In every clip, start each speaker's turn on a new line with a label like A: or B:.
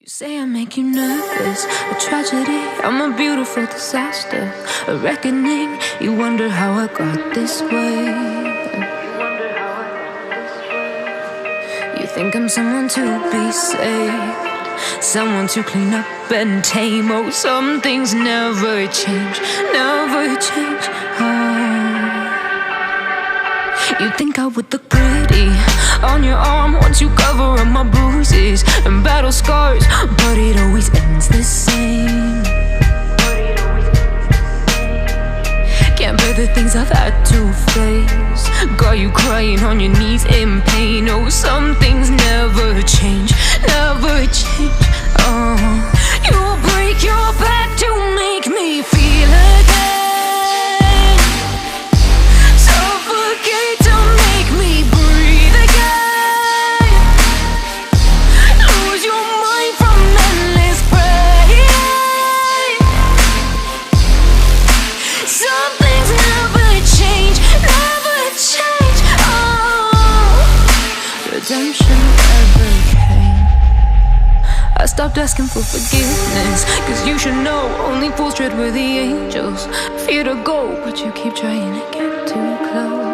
A: You say I make you nervous, a tragedy, I'm a beautiful disaster, a reckoning. You wonder how I got this way. You think I'm someone to be saved, someone to clean up and tame. Oh, some things never change, never change. You think I would look pretty on your arm once you cover up my bruises and battle scars, but it always ends the same. Can't bear the things I've had to face, got you crying on your knees in pain. Oh, some things never change, never change. You'll break your back to make me feel again. Redemption never came. I stopped asking for forgiveness, cause you should know only fools tread where the angels fear to go, but you keep trying to get too close.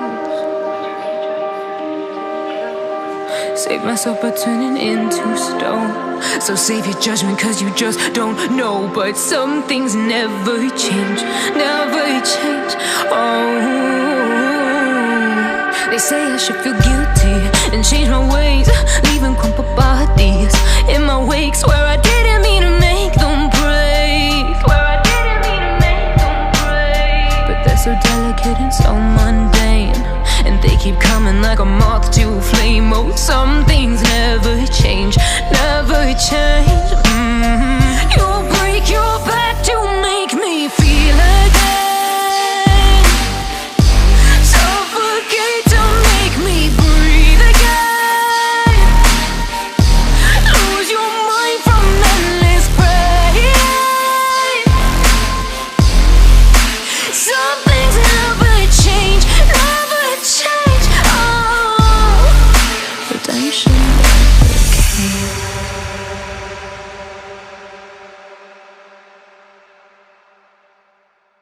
A: Save myself by turning into stone, so save your judgment cause you just don't know. But some things never change, never change. They say I should feel guilty and change my ways, leaving crumpled bodies in my wake. Swear I didn't mean to make them break, but they're so delicate and so mundane, and they keep coming like a moth to a flame. Oh, some things never change, never change.